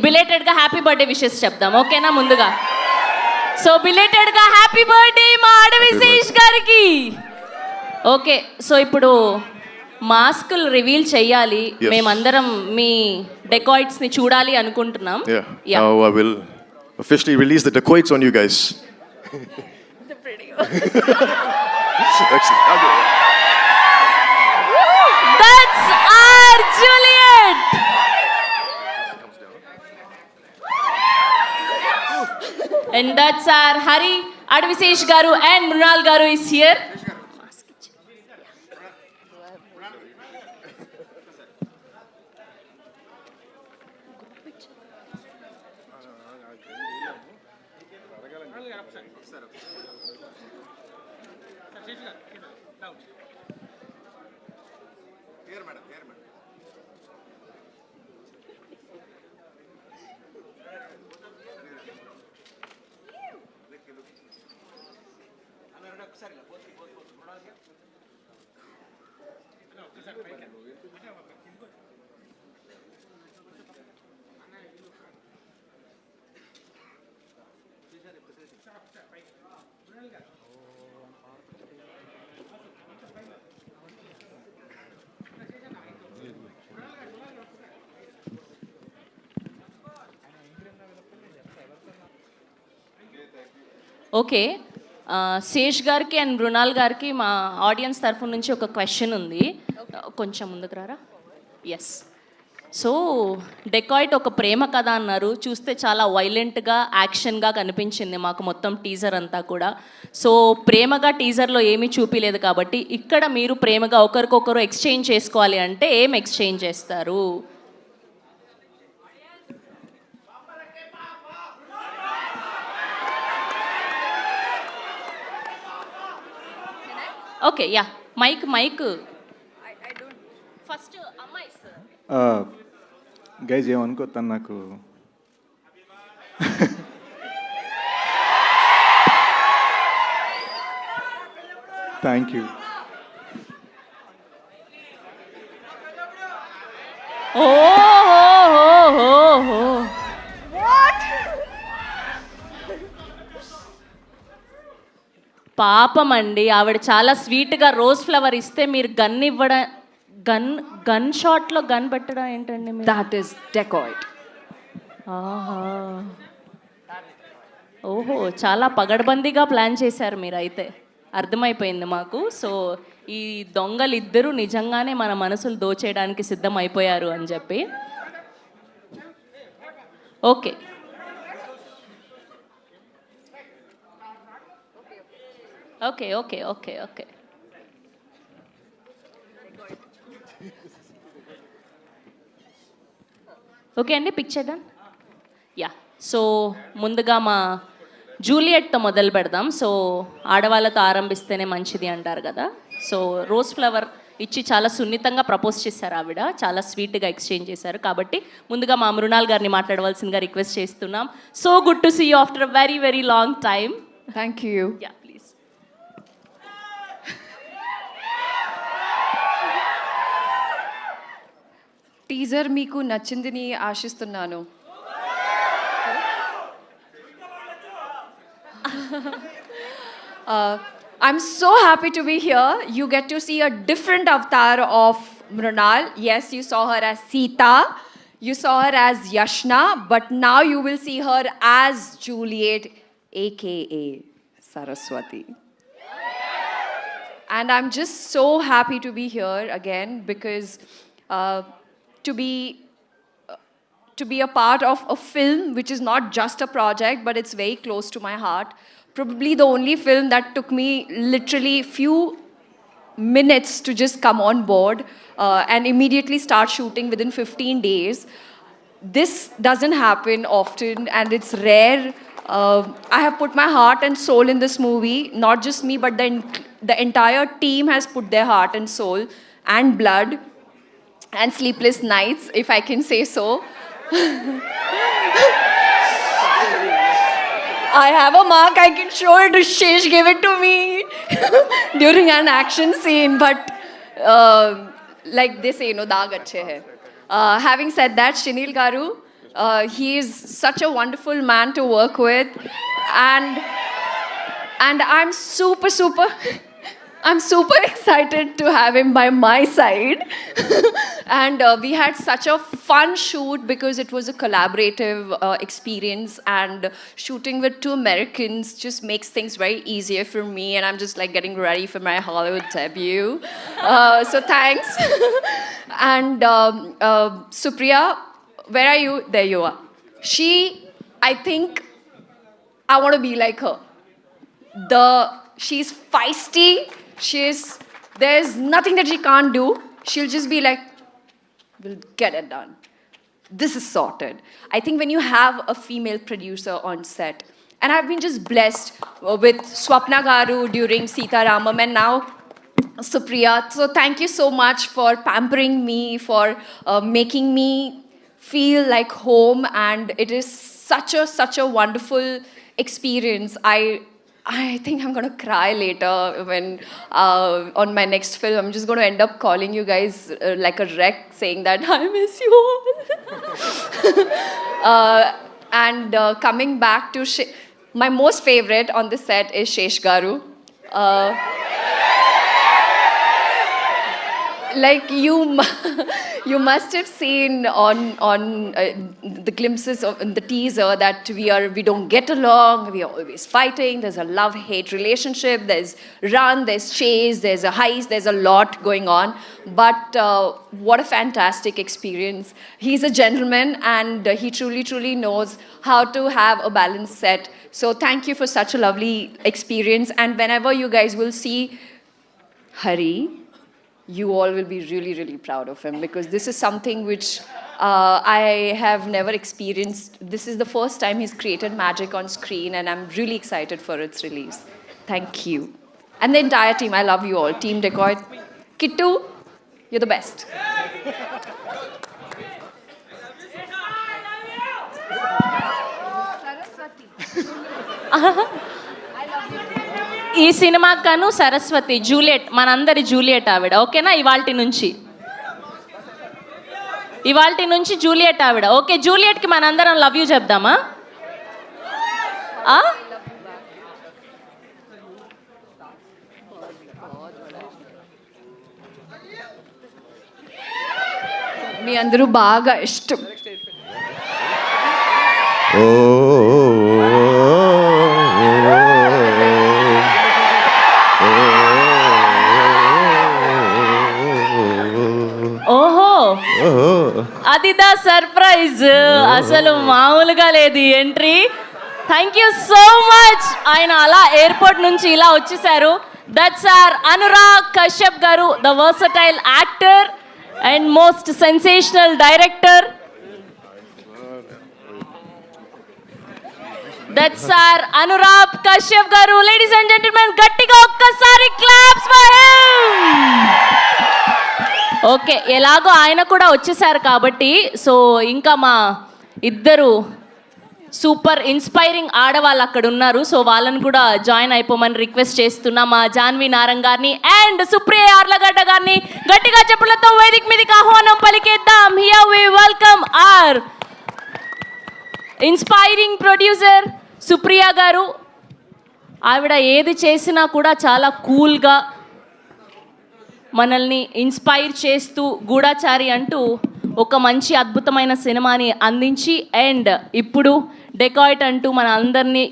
బిలేటెడ్గా happy birthday wishes చెప్దాం, ఓకేనా? ముందుగా సో బిలేటెడ్గా హ్యాపీ బర్త్డే మా అడవిశేష్ గారికి. ఓకే, సో ఇప్పుడు మాస్కులు రివీల్ చెయ్యాలి. మేమందరం మీ డెకాయిట్స్ని చూడాలి అనుకుంటున్నాం. Now I will officially release the dacoits on you guys. The pretty Excellent. I'll do it. That's our Juliet. And that's our Hari. Advisesh garu and Mrunal garu is here. Okay, Sesh గారికి and Mrunal గారికి మా audience తరఫు నుంచి ఒక question ఉంది. కొంచెం ముందుకు రారా. ఎస్, సో డెకాయిట్ ఒక ప్రేమ కథ అన్నారు. చూస్తే చాలా వైలెంట్గా యాక్షన్గా కనిపించింది మాకు మొత్తం టీజర్ అంతా కూడా. సో ప్రేమగా టీజర్లో ఏమీ చూపించలేదు కాబట్టి ఇక్కడ మీరు ప్రేమగా ఒకరికొకరు ఎక్స్చేంజ్ చేసుకోవాలి అంటే ఏం ఎక్స్చేంజ్ చేస్తారు? ఓకే, యా, మైక్ ఫస్ట్ అమ్మాయి సార్. గైజ్ ఏమనుకో, తను నాకు థ్యాంక్ యూ. పాపం అండి, ఆవిడ చాలా స్వీట్గా రోజ్ ఫ్లవర్ ఇస్తే మీరు గన్ ఇవ్వడం, గన్ షాట్లో గన్ పెట్టడం ఏంటండి? That is dacoit. ఓహో, చాలా పగడ్బందీగా ప్లాన్ చేశారు మీరు అయితే, అర్థమైపోయింది మాకు. సో ఈ దొంగలు ఇద్దరు నిజంగానే మన మనసులు దోచేయడానికి సిద్ధం అయిపోయారు అని చెప్పి. Okay, okay okay okay okay okay అండి, పిక్చర్ డన్. యా, సో ముందుగా మా జూలియట్తో మొదలు పెడదాం. సో ఆడవాళ్ళతో ఆరంభిస్తేనే మంచిది అంటారు కదా. సో రోజ్ ఫ్లవర్ ఇచ్చి చాలా సున్నితంగా ప్రపోజ్ చేశారు ఆవిడ, చాలా స్వీట్గా ఎక్స్చేంజ్ చేశారు. కాబట్టి ముందుగా మా మృణాల్ గారిని మాట్లాడవలసిందిగా రిక్వెస్ట్ చేస్తున్నాం. So good to see you after a very very long time. Thank you. Ya please. Teaser మీకు నచ్చిందని ఆశిస్తున్నాను. I'm so happy to be here. You get to see a different avatar of Mrunal. Yes, you saw her as Sita, you saw her as Yashna, but now you will see her as Juliet, aka Saraswati. And I'm just so happy to be here again because to be a part of a film which is not just a project but it's very close to my heart. Probably the only film that took me literally few minutes to just come on board and immediately start shooting within 15 days. This doesn't happen often and it's rare. I have put my heart and soul in this movie. Not just me, but the entire team has put their heart and soul and blood and sleepless nights, if I can say so. I have a mark, I can show it. Shesh gave it to me during an action scene, but like they say, no, daag achhe hai. Having said that, Shinil Garu, He is such a wonderful man to work with, and I'm super I'm super excited to have him by my side. And we had such a fun shoot because it was a collaborative experience, and shooting with two Americans just makes things very easier for me, and I'm just like getting ready for my Hollywood debut. So thanks. And Supriya, where are you? There you are. I think I want to be like her. She's feisty. There's nothing that she can't do. She'll just be like, we'll get it done. This is sorted. I think when you have a female producer on set, and I've been just blessed with Swapna Garu during Sita Ramam, and now Supriya. So thank you so much for pampering me, for making me feel like home, and it is such a wonderful experience. I think I'm gonna cry later when on my next film. I'm just gonna end up calling you guys like a wreck, saying that I miss you all. And coming back to my most favorite on the set is Shesh Garu. Like you must have seen on the glimpses of in the teaser that we don't get along, we are always fighting, there's a love-hate relationship, there's run, there's chase, there's a heist, there's a lot going on. But what a fantastic experience. He's a gentleman, and he truly knows how to have a balanced set. So thank you for such a lovely experience, and whenever you guys will see Hari, you all will be really proud of him, because this is something which I have never experienced. This is the first time he's created magic on screen, and I'm really excited for its release. Thank you. And the entire team, I love you all. Team Dacoit. Kittu, you're the best. ఈ సినిమాకు గాను Saraswati Juliet, మనందరి Juliet ఆవిడ. ఓకేనా? ఇవాల్టి నుంచి Juliet ఆవిడ. Okay, జూలియట్కి మనందరం లవ్ యూ చెప్దామా? మీ అందరూ బాగా ఇష్టం. ఓహో, అదిదా సర్ప్రైజ్. అసలు మామూలుగా లేదు entry. Thank you so much. ఆయన అలా ఎయిర్పోర్ట్ నుంచి ఇలా వచ్చేసారు. దట్స్ ఆర్ అనురాగ్ కశ్యప్ గారు, the versatile actor and most sensational director. That's our Anurag Kashyap గారు. లేడీస్ అండ్ జెంటిల్మెన్, గట్టిగా ఒక్కసారి క్లాప్స్ ఫర్ హిమ్. ఓకే, ఎలాగో ఆయన కూడా వచ్చేసారు కాబట్టి, సో ఇంకా మా ఇద్దరు సూపర్ ఇన్స్పైరింగ్ ఆడవాళ్ళు అక్కడ ఉన్నారు. సో వాళ్ళని కూడా జాయిన్ అయిపోమని రిక్వెస్ట్ చేస్తున్నా. మా జాన్వి నారంగ్ గారిని అండ్ సుప్రియ యార్లగడ్డ గారిని గట్టిగా చెప్పులతో వేదిక మీదకి ఆహ్వానం పలికేద్దాం. Here we welcome our inspiring producer Supriya గారు. ఆవిడ ఏది చేసినా కూడా చాలా కూల్గా మనల్ని ఇన్స్పైర్ చేస్తూ గూఢాచారి అంటూ ఒక మంచి అద్భుతమైన సినిమాని అందించి, అండ్ ఇప్పుడు డెకాయిట్ అంటూ మన అందరినీ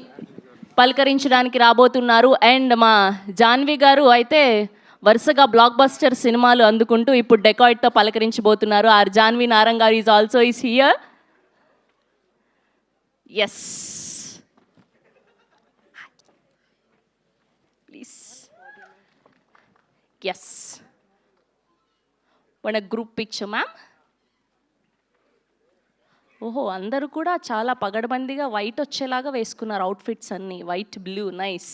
పలకరించడానికి రాబోతున్నారు. అండ్ మా జాన్వి గారు అయితే వరుసగా బ్లాక్ బస్టర్ సినిమాలు అందుకుంటూ ఇప్పుడు డెకాయిట్తో పలకరించబోతున్నారు. ఆర్ జాన్వి నారంగ్ గారు is also is here. Yes please. Yes, one group picture ma'am. ఓహో, అందరూ కూడా చాలా పగడబందిగా వైట్ వచ్చేలాగా వేసుకున్నారు అవుట్ఫిట్స్ అన్నీ. White, blue, nice.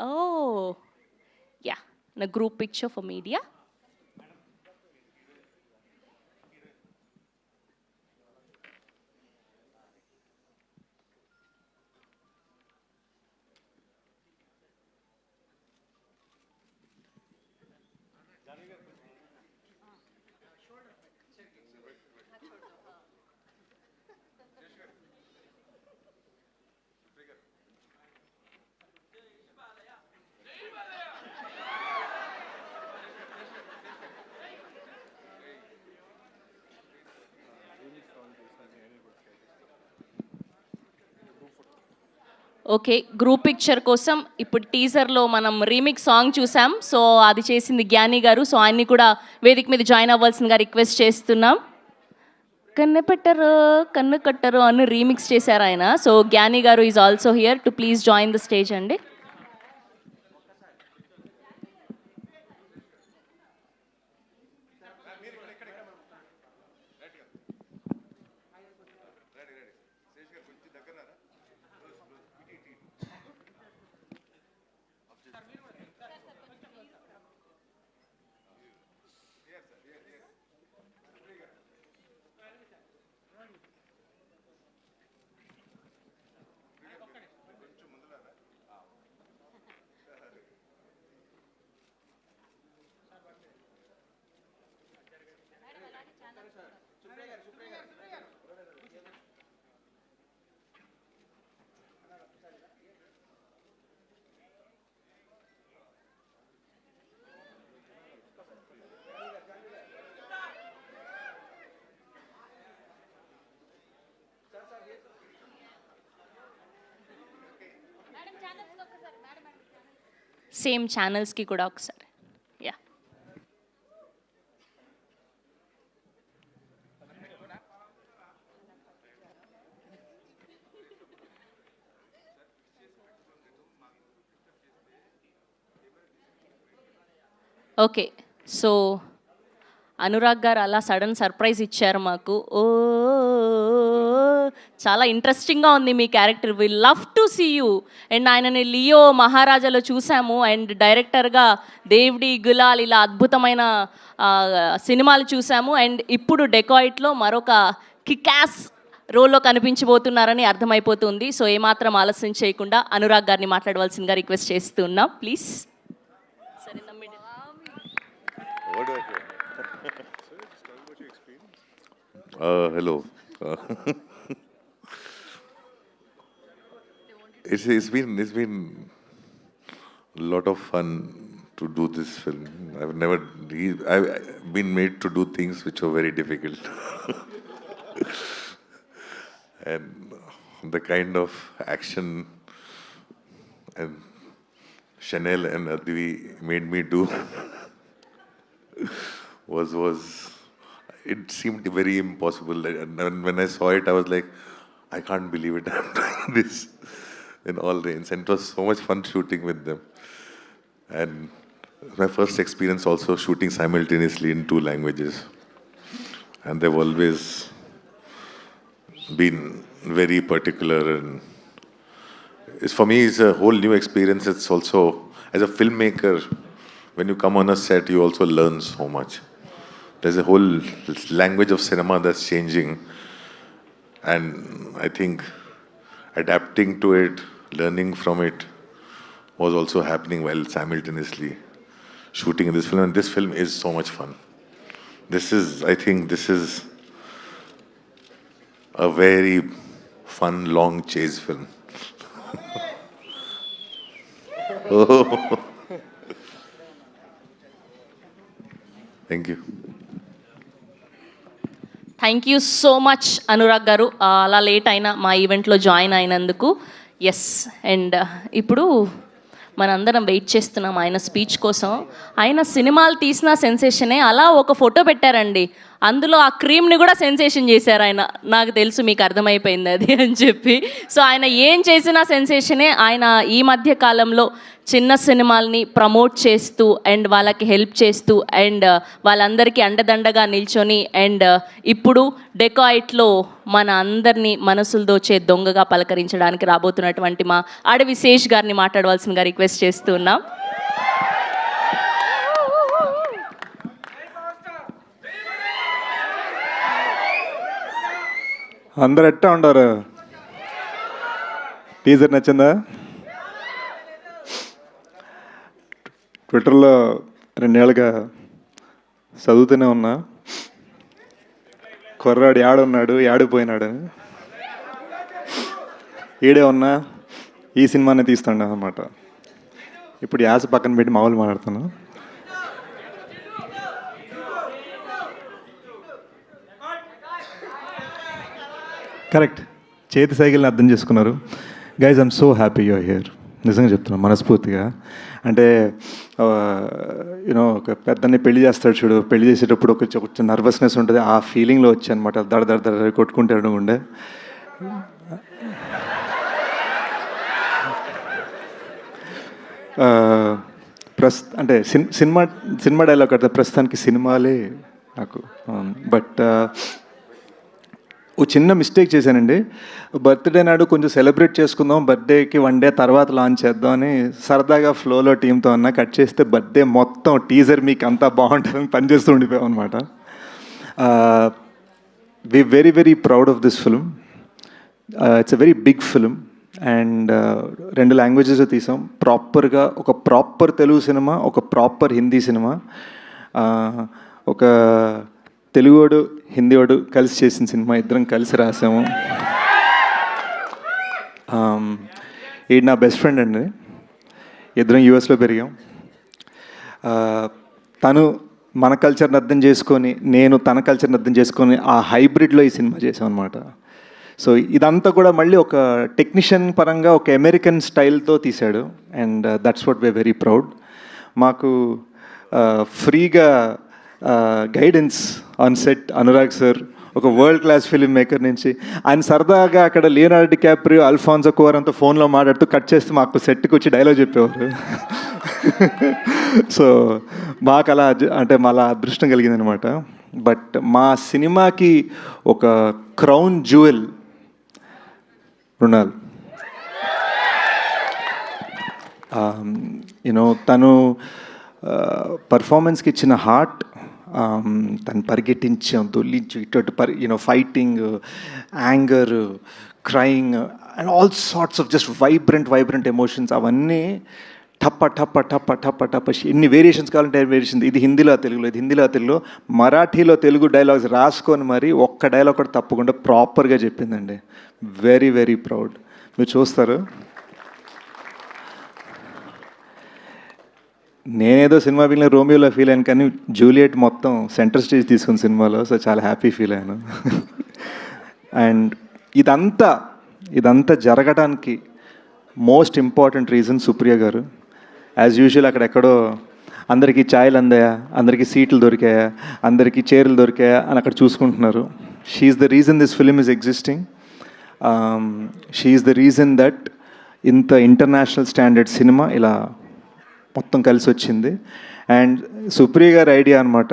Oh yeah, నా group picture for media. Okay, group picture కోసం ఇప్పుడు టీజర్లో మనం రీమిక్స్ సాంగ్ చూసాం. సో అది చేసింది జ్ఞాని గారు. సో ఆయన్ని కూడా వేదిక మీద జాయిన్ అవ్వాల్సిందిగా రిక్వెస్ట్ చేస్తున్నాం. కన్ను పెట్టరు కన్ను కట్టరు అని రీమిక్స్ చేశారు ఆయన. సో జ్ఞాని గారు is also here to please join the stage అండి. సేమ్ ఛానల్స్కి కూడా ఒకసారి. Yeah, okay. సో అనురాగ్ గారు అలా సడన్ సర్ప్రైజ్ ఇచ్చారు మాకు. ఓ చాలా ఇంట్రెస్టింగ్గా ఉంది మీ character. We love to see you. And ఆయనని లియో మహారాజాలో చూసాము. అండ్ డైరెక్టర్గా దేవుడి గులాల్ ఇలా అద్భుతమైన సినిమాలు చూసాము. అండ్ ఇప్పుడు డెకాయిట్లో మరొక కికాస్ రోల్లో కనిపించబోతున్నారని అర్థమైపోతుంది. సో ఏమాత్రం ఆలస్యం చేయకుండా అనురాగ్ గారిని మాట్లాడవలసిందిగా రిక్వెస్ట్ చేస్తున్నాం please. Hello. It's been a lot of fun to do this film. I've been made to do things which are very difficult, and the kind of action and Chanel and Advi made me do was it seemed very impossible. And when I saw it, I was like, I can't believe it. I'm doing this in all rains. And it was so much fun shooting with them. And my first experience also shooting simultaneously in 2 languages. And they've always been very particular. And for me, it's a whole new experience. It's also, as a filmmaker, when you come on a set, you also learn so much. There's a whole language of cinema that's changing, and I think adapting to it, learning from it was also happening while simultaneously shooting in this film. And this film is so much fun. I think this is a very fun, long chase film. Oh. Thank you. Thank you so much Anurag గారు, అలా late అయినా మా ఈవెంట్లో join అయినందుకు. Yes, and ఇప్పుడు మనందరం wait చేస్తున్నాం ఆయన స్పీచ్ కోసం. ఆయన సినిమాలు తీసిన సెన్సేషనే, అలా ఒక ఫోటో పెట్టారండి, అందులో ఆ క్రీమ్ని కూడా సెన్సేషన్ చేశారు ఆయన. నాకు తెలుసు మీకు అర్థమైపోయింది అది అని చెప్పి. సో ఆయన ఏం చేసినా సెన్సేషనే. ఆయన ఈ మధ్య కాలంలో చిన్న సినిమాల్ని ప్రమోట్ చేస్తూ అండ్ వాళ్ళకి హెల్ప్ చేస్తూ అండ్ వాళ్ళందరికీ అండదండగా నిల్చొని అండ్ ఇప్పుడు డెకాయిట్లో మన అందరినీ మనసులు దోచే దొంగగా పలకరించడానికి రాబోతున్నటువంటి మా అడవి శేష్ గారిని మాట్లాడవలసిందిగా రిక్వెస్ట్ చేస్తూ ఉన్నాం. అందరు ఎట్టా ఉండారు? టీజర్ నచ్చిందా? ట్విట్టర్లో 2 ఏళ్ళుగా చదువుతూనే ఉన్నా, కుర్రాడు యాడున్నాడు యాడిపోయినాడు, ఈడే ఉన్నా ఈ సినిమానే తీస్తాడు అన్నమాట. ఇప్పుడు యాస పక్కన పెట్టి మామూలు మాట్లాడుతాను. కరెక్ట్, చేతి సైకిల్ని అర్థం చేసుకున్నారు. Guys I'm so happy you're here. నిజంగా చెప్తున్నాను మనస్ఫూర్తిగా. అంటే యూనో ఒక పెద్దని పెళ్లి చేస్తాడు చూడు, పెళ్లి చేసేటప్పుడు ఒక నర్వస్నెస్ ఉంటుంది, ఆ ఫీలింగ్లో వచ్చి అనమాట. దడ దడ దడ కొట్టుకుంటాడు ఉండే. అంటే సినిమా డైలాగ్ అంటే ప్రస్తుతానికి సినిమాలే నాకు. బట్ ఓ చిన్న మిస్టేక్ చేశానండి. బర్త్డే నాడు కొంచెం సెలబ్రేట్ చేసుకుందాం, బర్త్డేకి 1 day తర్వాత లాంచ్ చేద్దాం అని సరదాగా ఫ్లోలో టీంతో అన్న కట్ చేస్తే బర్త్డే మొత్తం టీజర్ మీకు అంతా బాగుంటుందని పనిచేస్తూ ఉండిపోయాం అనమాట. We very very proud of this film. It's a very big film and 2 languages తీసాం. ప్రాపర్గా ఒక ప్రాపర్ తెలుగు సినిమా, ఒక ప్రాపర్ హిందీ సినిమా, ఒక తెలుగువాడు హిందీవాడు కలిసి చేసిన సినిమా, ఇద్దరం కలిసి రాసాము. ఈడు నా బెస్ట్ ఫ్రెండ్ అండి, ఇద్దరం యూఎస్లో పెరిగాం. తను మన కల్చర్ని అర్థం చేసుకొని, నేను తన కల్చర్ని అర్థం చేసుకొని ఆ హైబ్రిడ్లో ఈ సినిమా చేసాం అనమాట. సో ఇదంతా కూడా మళ్ళీ ఒక టెక్నీషియన్ పరంగా ఒక అమెరికన్ స్టైల్తో తీశాడు and that's what we are very proud. మాకు ఫ్రీగా guidance on set Anurag sir, ఒక వరల్డ్ క్లాస్ ఫిల్మ్ మేకర్ నుంచి. ఆయన సరదాగా అక్కడ లియోనార్డో డికాప్రియో, అల్ఫాన్సో కుఆర్ అంతా ఫోన్లో మాట్లాడుతూ కట్ చేస్తే మాకు సెట్కి వచ్చి డైలాగ్ చెప్పేవారు. సో మాకు అలా అంటే అలా అదృష్టం కలిగిందనమాట. బట్ మా సినిమాకి ఒక క్రౌన్ జ్యువెల్ మృణాల్. యూనో తను పర్ఫార్మెన్స్కి ఇచ్చిన హార్ట్, తను పరిగెట్టించాం, దొల్లించు ఇటు you know fighting, anger, crying and all sorts of just vibrant emotions, అవన్నీ టప్ప టప్ప టప్ప టప్ప టప్ప ఎన్ని వేరియేషన్స్ కావాలంటే వేరియేషన్. ఇది హిందీలో తెలుగులో, ఇది హిందీలో తెలుగులో, మరాఠీలో తెలుగు డైలాగ్స్ రాసుకొని మరి ఒక్క డైలాగ్ కూడా తప్పకుండా ప్రాపర్గా చెప్పిందండి. Very very proud. మీరు చూస్తారు, నేనేదో సినిమా ఫీల్ రోమియోలో ఫీల్ అయ్యాను, కానీ జూలియట్ మొత్తం సెంటర్ స్టేజ్ తీసుకున్న సినిమాలో. సో చాలా హ్యాపీ ఫీల్ అయ్యాను. అండ్ ఇదంతా జరగడానికి మోస్ట్ ఇంపార్టెంట్ రీజన్ సుప్రియ గారు. యాజ్ యూజువల్ అక్కడెక్కడో అందరికీ ఛాయలు అందాయా, అందరికీ సీట్లు దొరికాయా, అందరికీ చైర్లు దొరికాయా అని అక్కడ చూసుకుంటున్నారు. She is the reason this film is existing. She is the reason that ఇంత ఇంటర్నేషనల్ స్టాండర్డ్ సినిమా ఇలా మొత్తం కలిసి వచ్చింది. అండ్ సుప్రియ గారి ఐడియా అనమాట.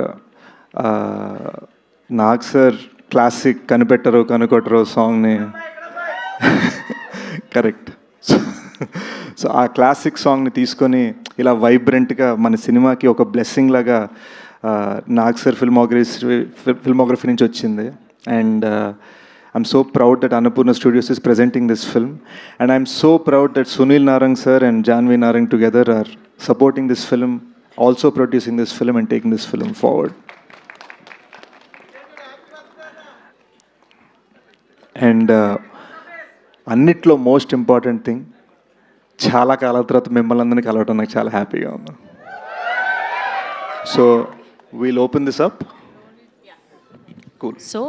నాగ్ సార్ క్లాసిక్ కనిపెట్టరు కనుకొట్టరు సాంగ్ని కరెక్ట్. సో ఆ క్లాసిక్ సాంగ్ని తీసుకొని ఇలా వైబ్రెంట్గా మన సినిమాకి ఒక బ్లెస్సింగ్ లాగా నాగ్ సార్ ఫిల్మోగ్రఫీ నుంచి వచ్చింది. And I'm so proud that Annapurna Studios is presenting this film, and I'm so proud that Sunil Narang sir and Janvi Narang together are supporting this film, also producing this film and taking this film forward. And అన్నిట్లో most important thing, చాలా కాలం తర్వాత మిమ్మల్ని అందరినీ కలవటం నాకు చాలా హ్యాపీగా ఉంది. So we'll open this up. సో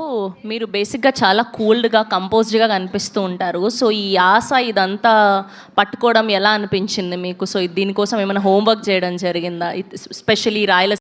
మీరు బేసిక్గా చాలా కూల్డ్గా కంపోజ్డ్గా కనిపిస్తూ ఉంటారు. సో ఈ ఆశ ఇదంతా పట్టుకోవడం ఎలా అనిపించింది మీకు? సో దీనికోసం ఏమైనా హోంవర్క్ చేయడం జరిగిందా? స్పెషల్లీ రాయలసీమ